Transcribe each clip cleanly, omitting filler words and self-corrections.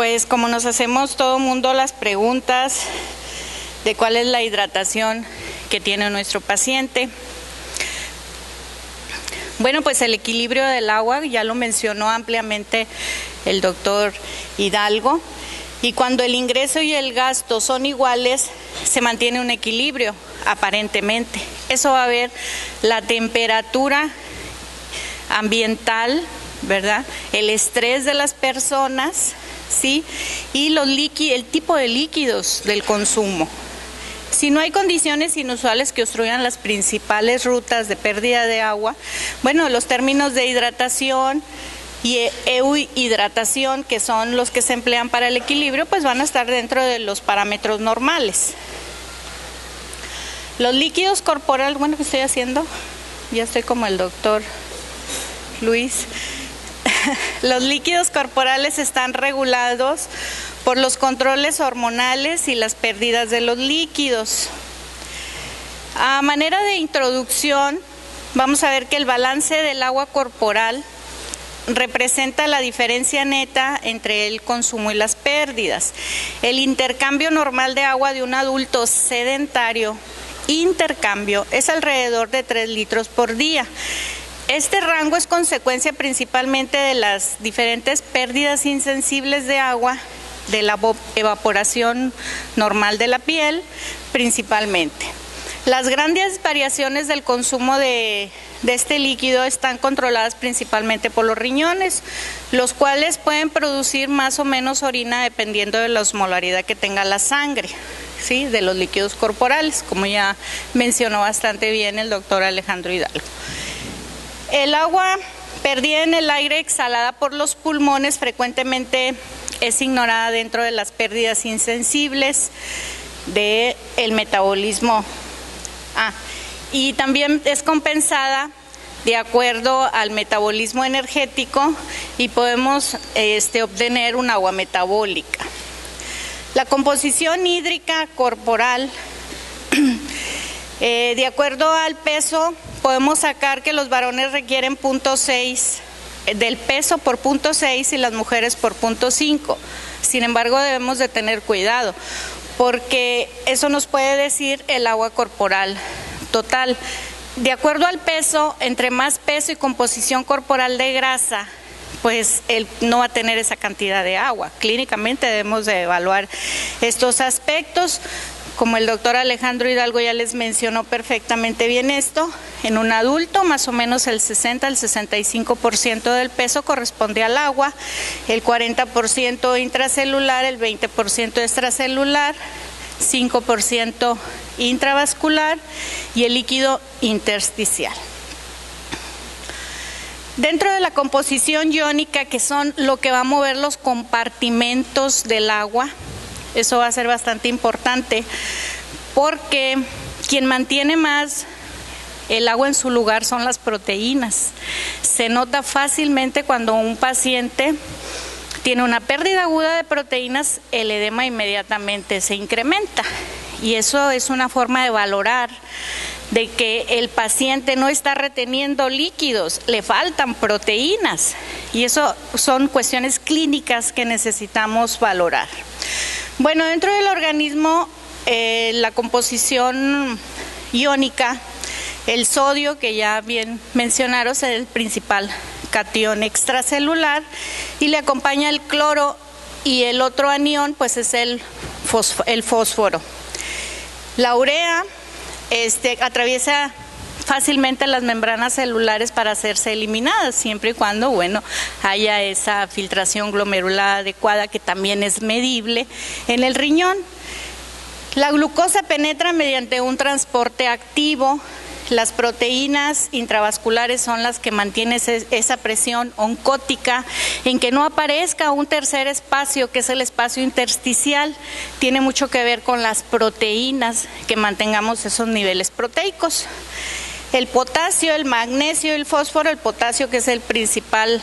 pues como nos hacemos todo mundo las preguntas de cuál es la hidratación que tiene nuestro paciente. Bueno, pues el equilibrio del agua ya lo mencionó ampliamente el doctor Hidalgo, y cuando el ingreso y el gasto son iguales, se mantiene un equilibrio, aparentemente. Eso va a ver la temperatura ambiental, ¿verdad? El estrés de las personas, ¿sí? Y el tipo de líquidos del consumo. Si no hay condiciones inusuales que obstruyan las principales rutas de pérdida de agua, bueno, los términos de hidratación y euhidratación, que son los que se emplean para el equilibrio, pues van a estar dentro de los parámetros normales. Los líquidos corporales, bueno, ¿qué estoy haciendo? Ya estoy como el doctor Luis. Los líquidos corporales están regulados por los controles hormonales y las pérdidas de los líquidos. A manera de introducción, vamos a ver que el balance del agua corporal representa la diferencia neta entre el consumo y las pérdidas. El intercambio normal de agua de un adulto sedentario, es alrededor de 3 litros por día. Este rango es consecuencia principalmente de las diferentes pérdidas insensibles de agua, de la evaporación normal de la piel principalmente. Las grandes variaciones del consumo de este líquido están controladas principalmente por los riñones, los cuales pueden producir más o menos orina dependiendo de la osmolaridad que tenga la sangre, ¿sí? De los líquidos corporales, como ya mencionó bastante bien el doctor Alejandro Hidalgo. El agua perdida en el aire exhalada por los pulmones frecuentemente es ignorada dentro de las pérdidas insensibles del metabolismo. Y también es compensada de acuerdo al metabolismo energético y podemos obtener un agua metabólica. La composición hídrica corporal, de acuerdo al peso, podemos sacar que los varones requieren 0.6 del peso por 0.6 y las mujeres por 0.5. Sin embargo, debemos de tener cuidado, porque eso nos puede decir el agua corporal total. De acuerdo al peso, entre más peso y composición corporal de grasa, pues él no va a tener esa cantidad de agua. Clínicamente debemos de evaluar estos aspectos. Como el doctor Alejandro Hidalgo ya les mencionó perfectamente bien esto, en un adulto más o menos el 60 al 65% del peso corresponde al agua, el 40% intracelular, el 20% extracelular, 5% intravascular y el líquido intersticial. Dentro de la composición iónica, que son lo que va a mover los compartimentos del agua, eso va a ser bastante importante, porque quien mantiene más el agua en su lugar son las proteínas. Se nota fácilmente cuando un paciente tiene una pérdida aguda de proteínas, el edema inmediatamente se incrementa. Y eso es una forma de valorar de que el paciente no está reteniendo líquidos, le faltan proteínas. Y eso son cuestiones clínicas que necesitamos valorar. Bueno, dentro del organismo, la composición iónica, el sodio, que ya bien mencionaron, es el principal catión extracelular, y le acompaña el cloro, y el otro anión pues es el fósforo. La urea atraviesa fácilmente las membranas celulares para hacerse eliminadas, siempre y cuando, bueno, haya esa filtración glomerular adecuada, que también es medible en el riñón. La glucosa penetra mediante un transporte activo. Las proteínas intravasculares son las que mantienen esa presión oncótica en que no aparezca un tercer espacio, que es el espacio intersticial. Tiene mucho que ver con las proteínas, que mantengamos esos niveles proteicos. El potasio, el magnesio y el fósforo, el potasio, que es el principal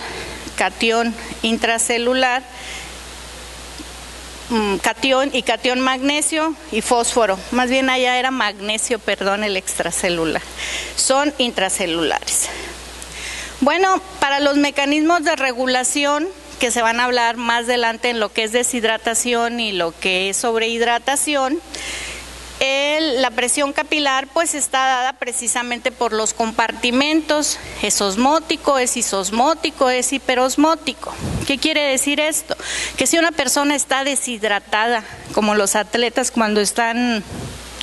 catión intracelular, catión magnesio y fósforo, más bien allá era magnesio, perdón, el extracelular, son intracelulares. Bueno, para los mecanismos de regulación, que se van a hablar más adelante en lo que es deshidratación y lo que es sobrehidratación. La presión capilar pues está dada precisamente por los compartimentos, es osmótico, es isosmótico, es hiperosmótico. ¿Qué quiere decir esto? Que si una persona está deshidratada, como los atletas cuando están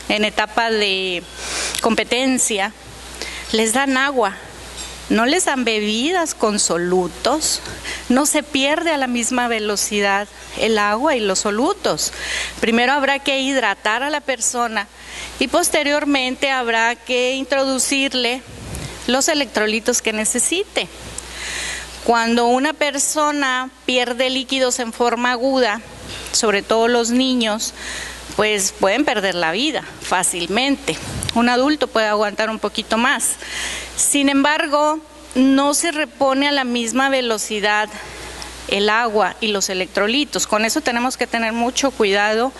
en etapa de competencia, les dan agua, no les dan bebidas con solutos, no se pierde a la misma velocidad el agua y los solutos. Primero habrá que hidratar a la persona y posteriormente habrá que introducirle los electrolitos que necesite. Cuando una persona pierde líquidos en forma aguda, sobre todo los niños, pues pueden perder la vida fácilmente. Un adulto puede aguantar un poquito más. Sin embargo, no se repone a la misma velocidad el agua y los electrolitos. Con eso tenemos que tener mucho cuidado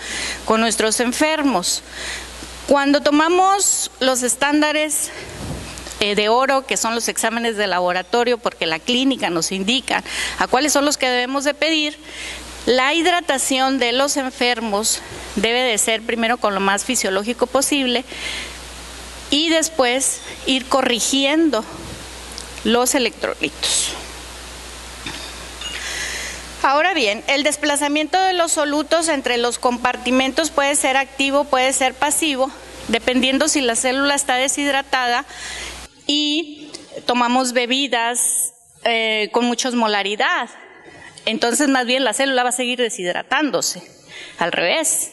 con nuestros enfermos. Cuando tomamos los estándares de oro, que son los exámenes de laboratorio, porque la clínica nos indica a cuáles son los que debemos de pedir, la hidratación de los enfermos debe de ser primero con lo más fisiológico posible y después ir corrigiendo los electrolitos. Ahora bien, el desplazamiento de los solutos entre los compartimentos puede ser activo, puede ser pasivo, dependiendo si la célula está deshidratada y tomamos bebidas con mucha osmolaridad. Entonces, más bien, la célula va a seguir deshidratándose. Al revés.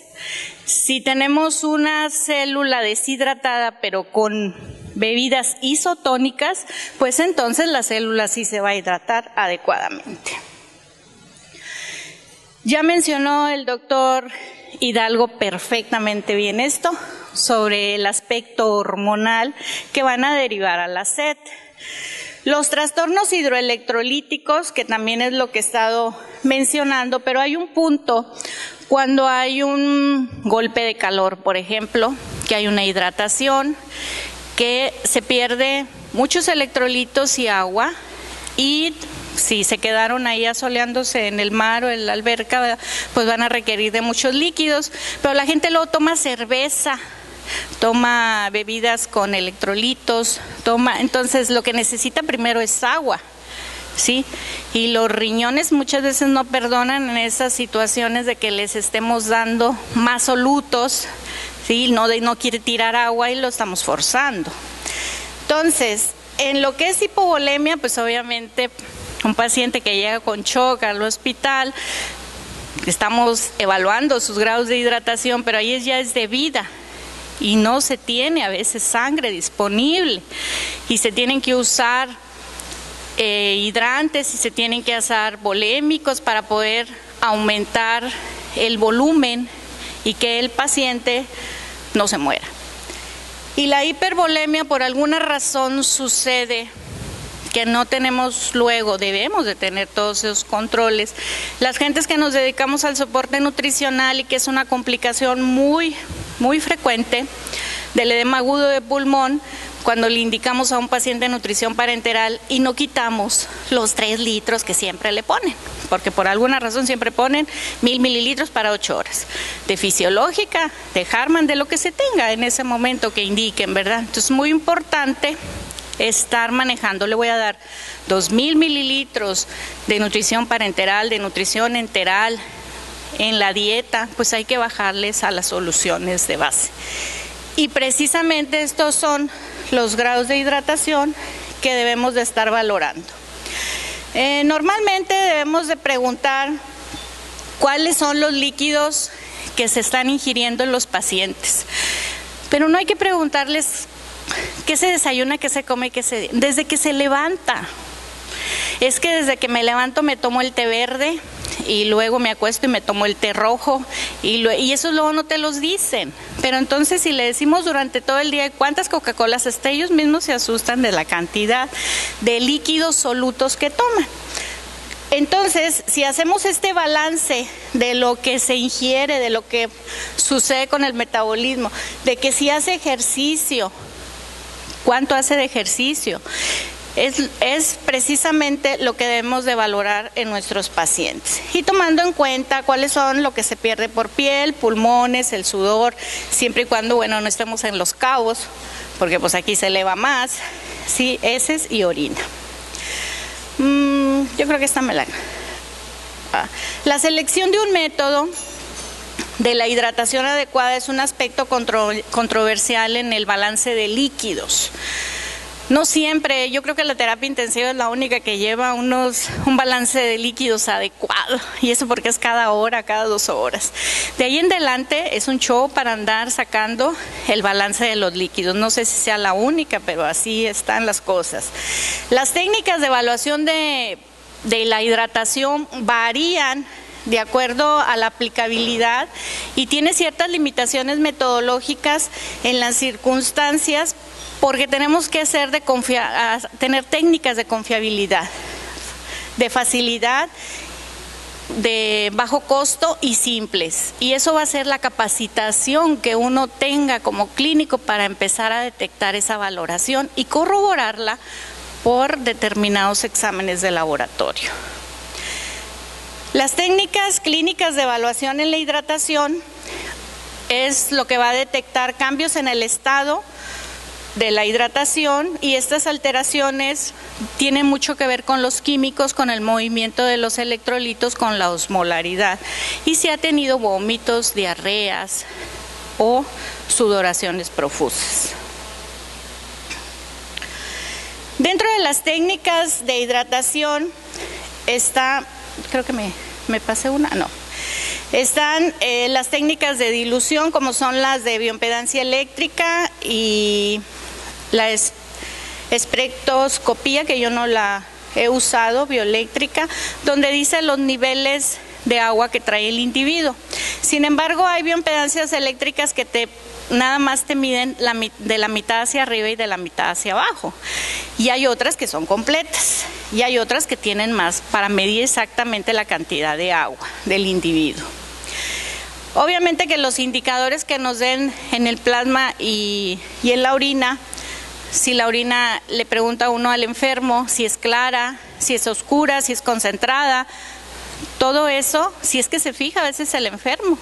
Si tenemos una célula deshidratada, pero con bebidas isotónicas, pues entonces la célula sí se va a hidratar adecuadamente. Ya mencionó el doctor Hidalgo perfectamente bien esto, sobre el aspecto hormonal que van a derivar a la sed. Los trastornos hidroelectrolíticos, que también es lo que he estado mencionando, pero hay un punto cuando hay un golpe de calor, por ejemplo, que hay una hidratación, que se pierde muchos electrolitos y agua, y si se quedaron ahí asoleándose en el mar o en la alberca, pues van a requerir de muchos líquidos, pero la gente luego toma cerveza, toma bebidas con electrolitos, entonces lo que necesita primero es agua, ¿sí? Y los riñones muchas veces no perdonan en esas situaciones de que les estemos dando más solutos, ¿sí? No quiere tirar agua y lo estamos forzando. Entonces, en lo que es hipovolemia, pues obviamente un paciente que llega con shock al hospital, estamos evaluando sus grados de hidratación, pero ahí ya es de vida. Y no se tiene a veces sangre disponible y se tienen que usar hidrantes y se tienen que usar volémicos para poder aumentar el volumen y que el paciente no se muera. Y la hipervolemia por alguna razón sucede que no tenemos luego, debemos de tener todos esos controles. Las gentes que nos dedicamos al soporte nutricional y que es una complicación muy frecuente del edema agudo de pulmón, cuando le indicamos a un paciente nutrición parenteral y no quitamos los 3 litros que siempre le ponen, porque por alguna razón siempre ponen 1000 mililitros para 8 horas, de fisiológica, de Harman, de lo que se tenga en ese momento que indiquen, ¿verdad? Entonces es muy importante estar manejando. Le voy a dar 2000 mililitros de nutrición parenteral, de nutrición enteral. En la dieta, pues hay que bajarles a las soluciones de base. Y precisamente estos son los grados de hidratación que debemos de estar valorando. Normalmente debemos de preguntar cuáles son los líquidos que se están ingiriendo en los pacientes. Pero no hay que preguntarles qué se desayuna, qué se come, desde que se levanta. Es que desde que me levanto me tomo el té verde y luego me acuesto y me tomo el té rojo y eso luego no te los dicen. Pero entonces si le decimos durante todo el día cuántas Coca-Colas, hasta ellos mismos se asustan de la cantidad de líquidos solutos que toman. Entonces, si hacemos este balance de lo que se ingiere, de lo que sucede con el metabolismo, de que si hace ejercicio, cuánto hace de ejercicio, es precisamente lo que debemos de valorar en nuestros pacientes. Y tomando en cuenta cuáles son lo que se pierde por piel, pulmones, el sudor, siempre y cuando, bueno, no estemos en Los Cabos, porque pues aquí se eleva más, sí, heces y orina. Yo creo que esta me la... La selección de un método de la hidratación adecuada es un aspecto controversial en el balance de líquidos. No siempre, yo creo que la terapia intensiva es la única que lleva un balance de líquidos adecuado, y eso porque es cada hora, cada 2 horas. De ahí en adelante es un show para andar sacando el balance de los líquidos. No sé si sea la única, pero así están las cosas. Las técnicas de evaluación de la hidratación varían de acuerdo a la aplicabilidad y tiene ciertas limitaciones metodológicas en las circunstancias, porque tenemos que tener técnicas de confiabilidad, de facilidad, de bajo costo y simples. Y eso va a ser la capacitación que uno tenga como clínico para empezar a detectar esa valoración y corroborarla por determinados exámenes de laboratorio. Las técnicas clínicas de evaluación en la hidratación es lo que va a detectar cambios en el estado de la hidratación, y estas alteraciones tienen mucho que ver con los químicos, con el movimiento de los electrolitos, con la osmolaridad, y si ha tenido vómitos, diarreas o sudoraciones profusas. Dentro de las técnicas de hidratación está, creo que me pasé una, no. Están las técnicas de dilución, como son las de bioimpedancia eléctrica y la espectroscopía, que yo no la he usado, bioeléctrica, donde dice los niveles de agua que trae el individuo. Sin embargo, hay bioimpedancias eléctricas que nada más te miden de la mitad hacia arriba y de la mitad hacia abajo. Y hay otras que son completas. Y hay otras que tienen más para medir exactamente la cantidad de agua del individuo. Obviamente que los indicadores que nos den en el plasma y en la orina, si la orina le pregunta a uno al enfermo si es clara, si es oscura, si es concentrada, todo eso, si es que se fija a veces el enfermo,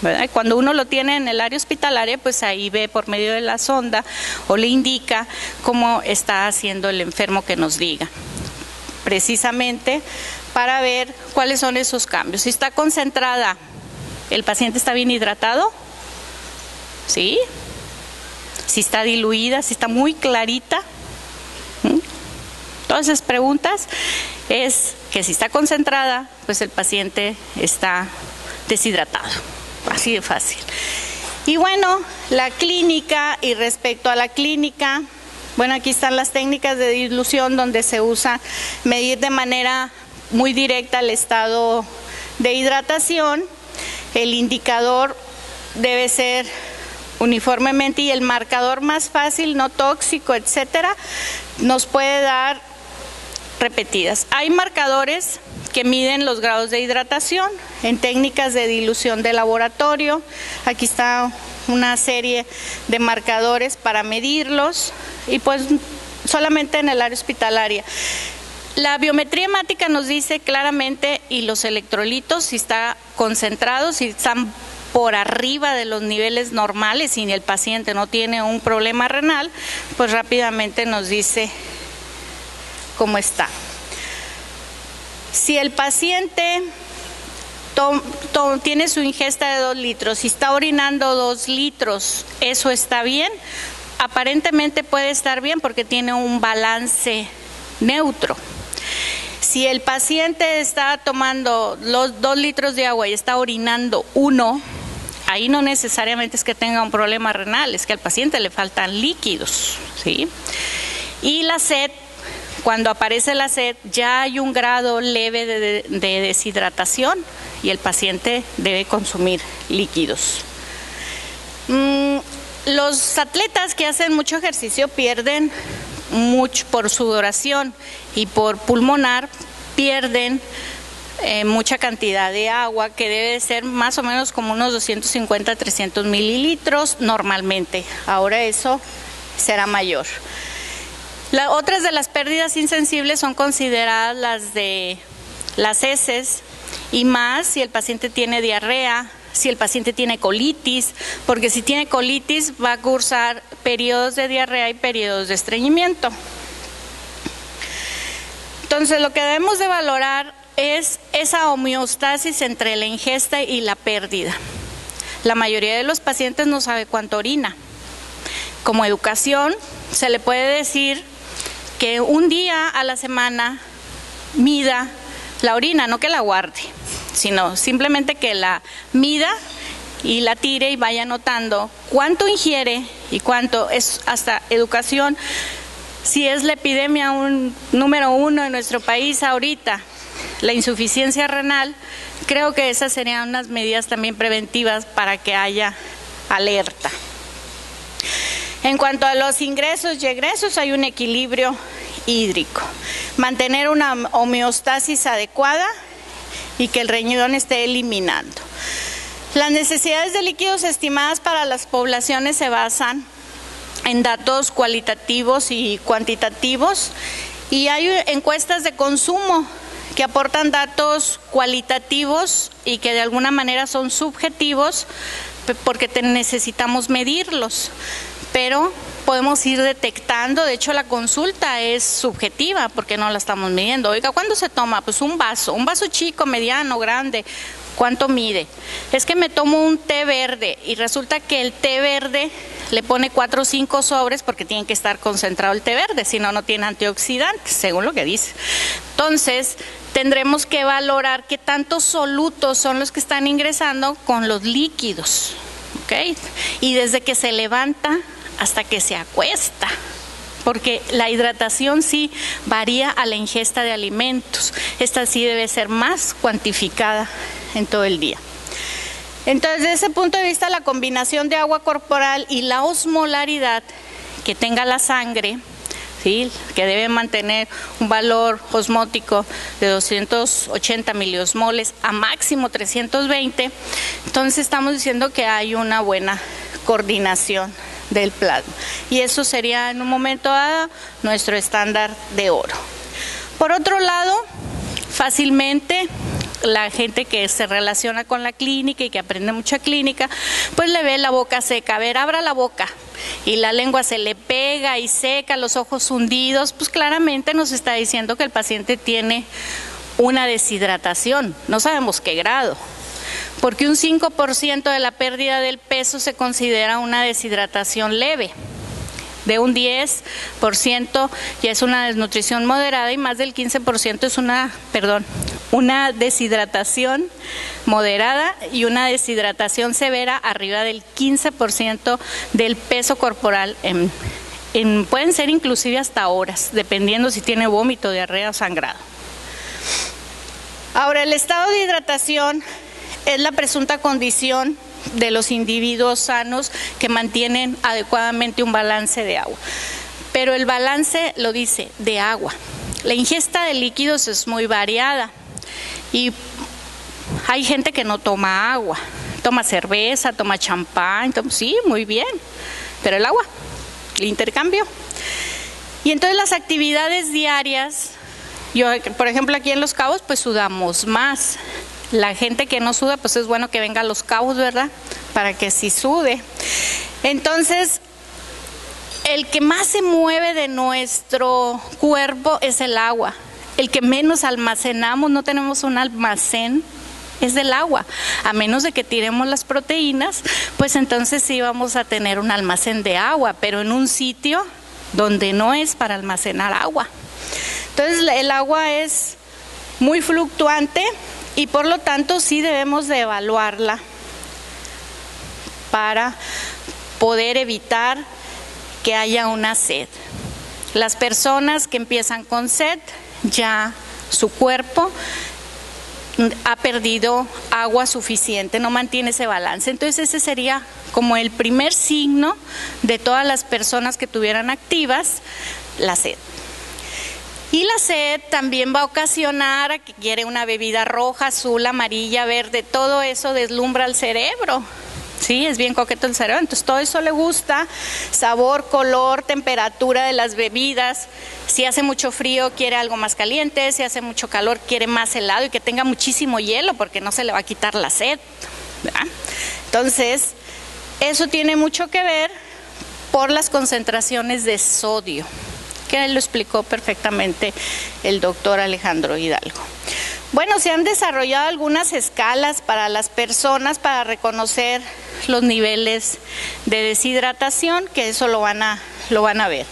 ¿verdad? Y cuando uno lo tiene en el área hospitalaria, pues ahí ve por medio de la sonda o le indica cómo está haciendo el enfermo que nos diga, precisamente para ver cuáles son esos cambios. Si está concentrada, ¿el paciente está bien hidratado? ¿Sí? Si está diluida, si está muy clarita. Todas esas preguntas es que si está concentrada, pues el paciente está deshidratado. Así de fácil. Y bueno, la clínica, y respecto a la clínica, bueno, aquí están las técnicas de dilución donde se usa medir de manera muy directa el estado de hidratación. El indicador debe ser uniformemente, y el marcador más fácil, no tóxico, etcétera, nos puede dar repetidas. Hay marcadores que miden los grados de hidratación en técnicas de dilución de laboratorio. Aquí está una serie de marcadores para medirlos, y pues solamente en el área hospitalaria. La biometría hemática nos dice claramente, y los electrolitos, si está concentrado, si están por arriba de los niveles normales y el paciente no tiene un problema renal, pues rápidamente nos dice cómo está. Si el paciente tiene su ingesta de 2 litros y está orinando 2 litros, eso está bien. Aparentemente puede estar bien porque tiene un balance neutro. Si el paciente está tomando los 2 litros de agua y está orinando 1, ahí no necesariamente es que tenga un problema renal, es que al paciente le faltan líquidos, ¿sí? Y la sed, cuando aparece la sed, ya hay un grado leve de deshidratación y el paciente debe consumir líquidos. Los atletas que hacen mucho ejercicio pierden mucho por sudoración, y por pulmonar pierden mucha cantidad de agua, que debe ser más o menos como unos 250 a 300 mililitros normalmente. Ahora eso será mayor. Otras de las pérdidas insensibles son consideradas las de las heces, y más si el paciente tiene diarrea, si el paciente tiene colitis, porque si tiene colitis va a cursar periodos de diarrea y periodos de estreñimiento. Entonces, lo que debemos de valorar es esa homeostasis entre la ingesta y la pérdida. La mayoría de los pacientes no sabe cuánto orina. Como educación, se le puede decir que un día a la semana mida la orina, no que la guarde, sino simplemente que la mida y la tire y vaya notando cuánto ingiere y cuánto es. Hasta educación, si es la epidemia número 1 en nuestro país ahorita, la insuficiencia renal, creo que esas serían unas medidas también preventivas para que haya alerta. En cuanto a los ingresos y egresos, hay un equilibrio hídrico. Mantener una homeostasis adecuada y que el riñón esté eliminando. Las necesidades de líquidos estimadas para las poblaciones se basan en datos cualitativos y cuantitativos, y hay encuestas de consumo que aportan datos cualitativos y que de alguna manera son subjetivos porque necesitamos medirlos, pero podemos ir detectando. De hecho, la consulta es subjetiva porque no la estamos midiendo. Oiga, ¿cuándo se toma? Pues un vaso chico, mediano, grande. ¿Cuánto mide? Es que me tomo un té verde y resulta que el té verde le pone 4 o 5 sobres porque tiene que estar concentrado el té verde, si no, no tiene antioxidantes, según lo que dice. Entonces, tendremos que valorar qué tantos solutos son los que están ingresando con los líquidos, ¿ok? Y desde que se levanta hasta que se acuesta, porque la hidratación sí varía a la ingesta de alimentos. Esta sí debe ser más cuantificada en todo el día. Entonces, desde ese punto de vista, la combinación de agua corporal y la osmolaridad que tenga la sangre, ¿sí?, que debe mantener un valor osmótico de 280 miliosmoles a máximo 320, entonces estamos diciendo que hay una buena coordinación del plasma, y eso sería en un momento dado nuestro estándar de oro. Por otro lado, fácilmente la gente que se relaciona con la clínica y que aprende mucha clínica, pues le ve la boca seca. A ver, abra la boca, y la lengua se le pega y seca, los ojos hundidos, pues claramente nos está diciendo que el paciente tiene una deshidratación. No sabemos qué grado, porque un 5% de la pérdida del peso se considera una deshidratación leve. De un 10% ya es una desnutrición moderada, y más del 15% es una deshidratación moderada, y una deshidratación severa arriba del 15% del peso corporal. Pueden ser inclusive hasta horas, dependiendo si tiene vómito, diarrea o sangrado. Ahora, el estado de hidratación es la presunta condición de los individuos sanos que mantienen adecuadamente un balance de agua. Pero el balance lo dice de agua. La ingesta de líquidos es muy variada, y hay gente que no toma agua, toma cerveza, toma champán, sí, muy bien, pero el agua, el intercambio. Y entonces las actividades diarias, yo por ejemplo aquí en Los Cabos pues sudamos más. La gente que no suda, pues es bueno que venga a Los Cabos, ¿verdad?, para que sí sude. Entonces, el que más se mueve de nuestro cuerpo es el agua. El que menos almacenamos, no tenemos un almacén, es del agua. A menos de que tiremos las proteínas, pues entonces sí vamos a tener un almacén de agua, pero en un sitio donde no es para almacenar agua. Entonces, el agua es muy fluctuante, y por lo tanto sí debemos de evaluarla para poder evitar que haya una sed. Las personas que empiezan con sed, ya su cuerpo ha perdido agua suficiente, no mantiene ese balance. Entonces ese sería como el primer signo de todas las personas que tuvieran activas la sed. Y la sed también va a ocasionar a que quiere una bebida roja, azul, amarilla, verde, todo eso deslumbra el cerebro, Sí, es bien coqueto el cerebro, entonces todo eso le gusta, sabor, color, temperatura de las bebidas. Si hace mucho frío quiere algo más caliente, si hace mucho calor quiere más helado y que tenga muchísimo hielo porque no se le va a quitar la sed, ¿verdad? Entonces, eso tiene mucho que ver por las concentraciones de sodio, que lo explicó perfectamente el doctor Alejandro Hidalgo. Bueno, se han desarrollado algunas escalas para las personas para reconocer los niveles de deshidratación, que eso lo van a ver.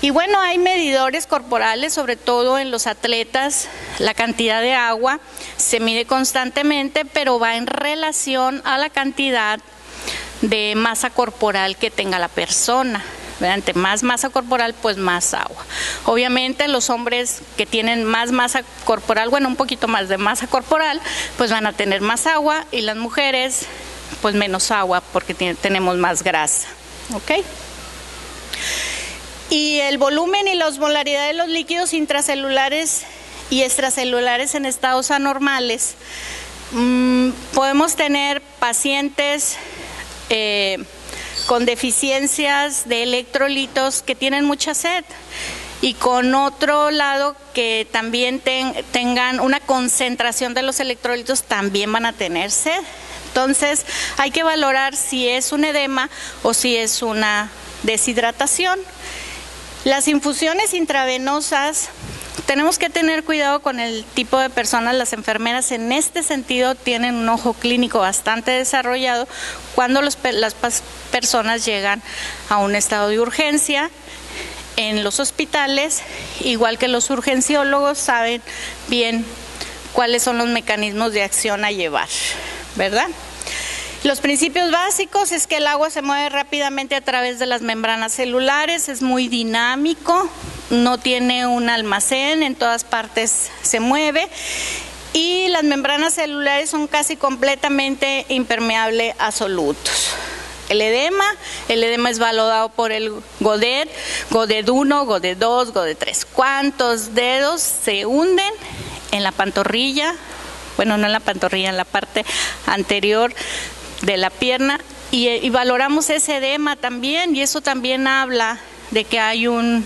Y bueno, hay medidores corporales, sobre todo en los atletas, la cantidad de agua se mide constantemente, pero va en relación a la cantidad de masa corporal que tenga la persona. Ante más masa corporal, pues más agua. Obviamente los hombres que tienen más masa corporal, bueno, un poquito más de masa corporal, pues van a tener más agua, y las mujeres, pues menos agua porque tenemos más grasa. ¿Ok? Y el volumen y la osmolaridad de los líquidos intracelulares y extracelulares en estados anormales. Podemos tener pacientes con deficiencias de electrolitos que tienen mucha sed, y con otro lado que también tengan una concentración de los electrolitos, también van a tener sed. Entonces hay que valorar si es un edema o si es una deshidratación. Las infusiones intravenosas, tenemos que tener cuidado con el tipo de personas. Las enfermeras en este sentido tienen un ojo clínico bastante desarrollado cuando las personas llegan a un estado de urgencia en los hospitales, igual que los urgenciólogos saben bien cuáles son los mecanismos de acción a llevar, ¿verdad? Los principios básicos es que el agua se mueve rápidamente a través de las membranas celulares, es muy dinámico, no tiene un almacén, en todas partes se mueve, y las membranas celulares son casi completamente impermeables a solutos. El edema es valorado por el Godet, Godet 1, Godet 2, Godet 3. ¿Cuántos dedos se hunden en la pantorrilla? Bueno, no en la pantorrilla, en la parte anterior de la pierna, y valoramos ese edema también, y eso también habla de que hay un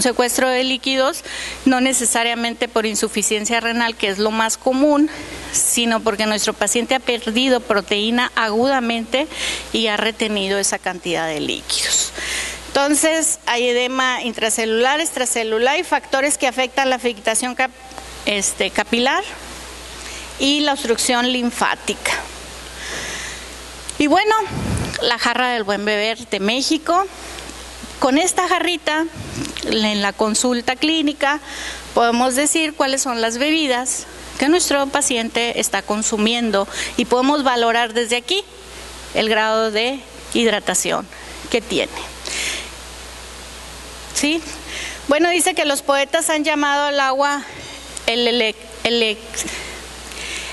secuestro de líquidos, no necesariamente por insuficiencia renal, que es lo más común, sino porque nuestro paciente ha perdido proteína agudamente y ha retenido esa cantidad de líquidos. Entonces, hay edema intracelular, extracelular y factores que afectan la filtración capilar y la obstrucción linfática. Y bueno, la jarra del buen beber de México. Con esta jarrita, en la consulta clínica, podemos decir cuáles son las bebidas que nuestro paciente está consumiendo, y podemos valorar desde aquí el grado de hidratación que tiene. ¿Sí? Bueno, dice que los poetas han llamado al agua el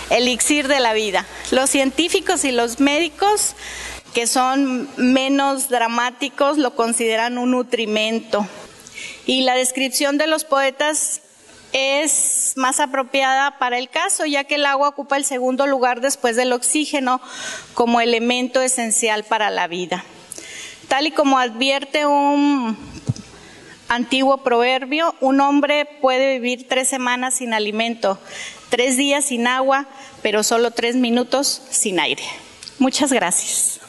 elixir de la vida. Los científicos y los médicos, que son menos dramáticos, lo consideran un nutrimento. Y la descripción de los poetas es más apropiada para el caso, ya que el agua ocupa el segundo lugar después del oxígeno como elemento esencial para la vida. Tal y como advierte un antiguo proverbio, un hombre puede vivir 3 semanas sin alimento, 3 días sin agua, pero solo 3 minutos sin aire. Muchas gracias.